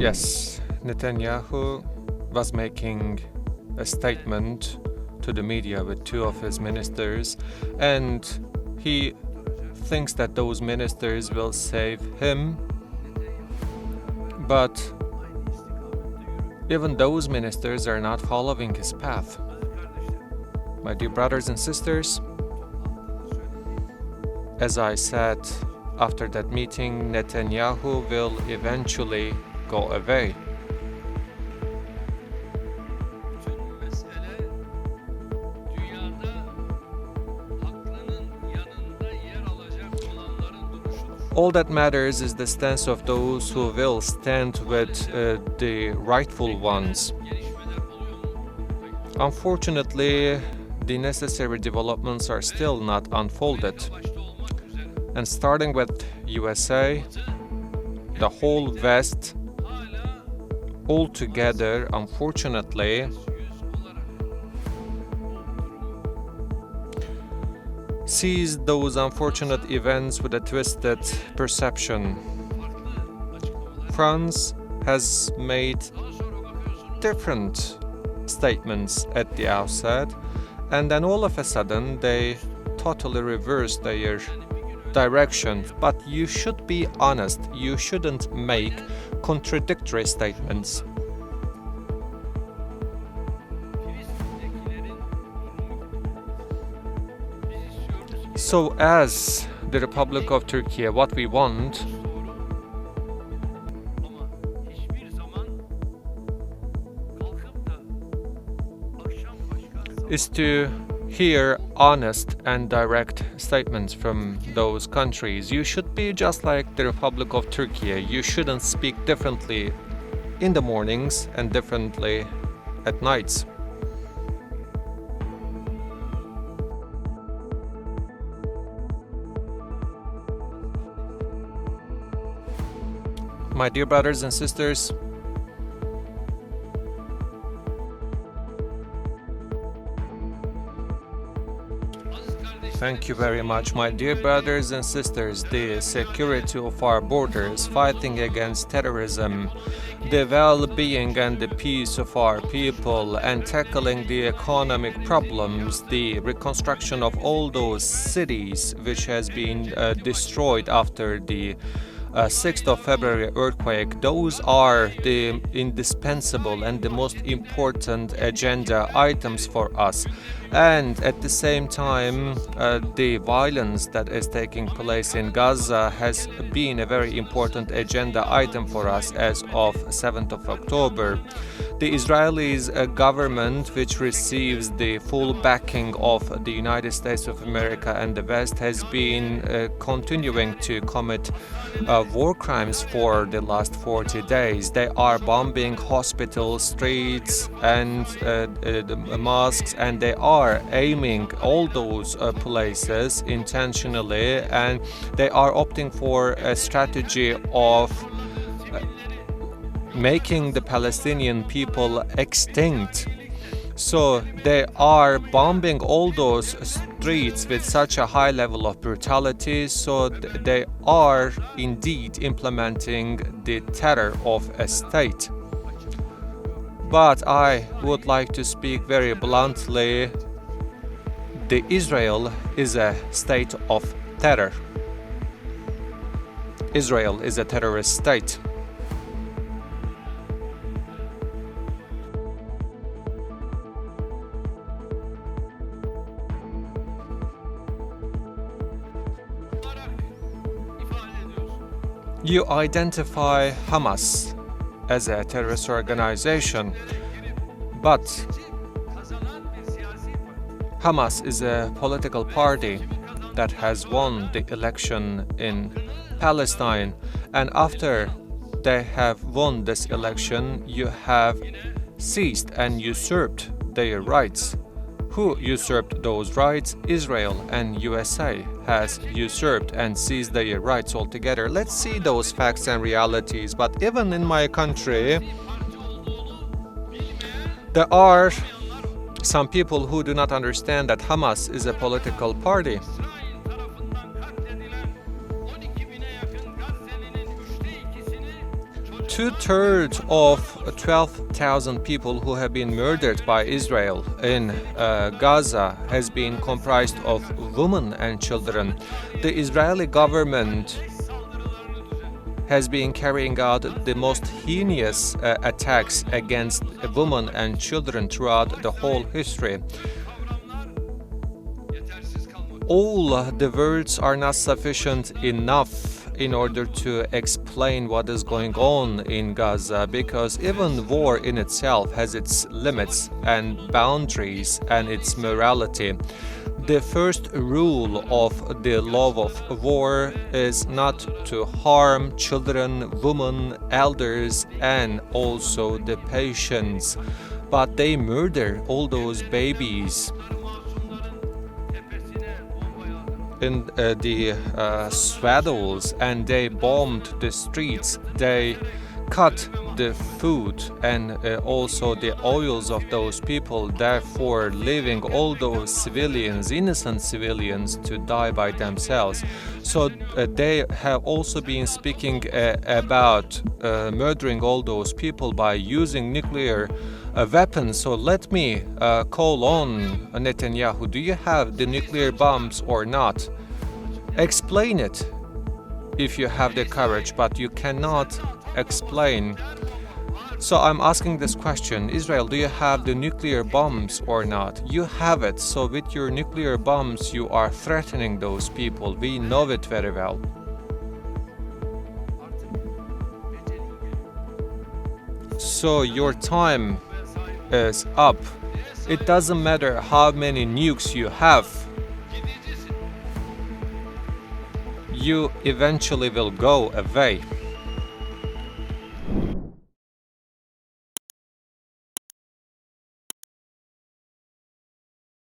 Yes, Netanyahu was making a statement to the media with two of his ministers, and he thinks that those ministers will save him, but even those ministers are not following his path. My dear brothers and sisters, as I said, after that meeting, Netanyahu will eventually go away. All that matters is the stance of those who will stand with the rightful ones. Unfortunately, the necessary developments are still not unfolded. And starting with USA, the whole West, altogether, unfortunately, sees those unfortunate events with a twisted perception. France has made different statements at the outset, and then all of a sudden they totally reverse their direction. But you should be honest, you shouldn't make contradictory statements. So as the Republic of Turkey, what we want is to hear honest and direct statements from those countries. You should be just like the Republic of Turkey. You shouldn't speak differently in the mornings and differently at nights. My dear brothers and sisters, thank you very much, my dear brothers and sisters. The security of our borders, fighting against terrorism, the well-being and the peace of our people, and tackling the economic problems, the reconstruction of all those cities which has been destroyed after the 6th of February earthquake. Those are the indispensable and the most important agenda items for us. And at the same time, the violence that is taking place in Gaza has been a very important agenda item for us as of 7th of October. The Israeli government, which receives the full backing of the United States of America and the West, has been continuing to commit war crimes for the last 40 days. They are bombing hospitals, streets, and the mosques, and they are aiming all those places intentionally, and they are opting for a strategy of making the Palestinian people extinct. So they are bombing all those streets with such a high level of brutality, so they are indeed implementing the terror of a state. But I would like to speak very bluntly. The Israel is a state of terror. Israel is a terrorist state. You identify Hamas as a terrorist organization, but Hamas is a political party that has won the election in Palestine, and after they have won this election, you have seized and usurped their rights. Who usurped those rights? Israel and USA has usurped and seized their rights altogether. Let's see those facts and realities. But even in my country, there are some people who do not understand that Hamas is a political party. 2/3 of 12,000 people who have been murdered by Israel in Gaza has been comprised of women and children. The Israeli government has been carrying out the most heinous attacks against women and children throughout the whole history. All the words are not sufficient enough in order to explain what is going on in Gaza, because even war in itself has its limits and boundaries and its morality. The first rule of the law of war is not to harm children, women, elders, and also the patients, but they murder all those babies in the swaddles, and they bombed the streets. They cut the food and also the oils of those people, therefore leaving all those civilians, innocent civilians, to die by themselves. So they have also been speaking about murdering all those people by using nuclear weapons. So let me call on Netanyahu. Do you have the nuclear bombs or not? Explain it if you have the courage, but you cannot explain. So I'm asking this question: Israel, do you have the nuclear bombs or not? You have it. So with your nuclear bombs, you are threatening those people. We know it very well. So your time is up. It doesn't matter how many nukes you have. You eventually will go away.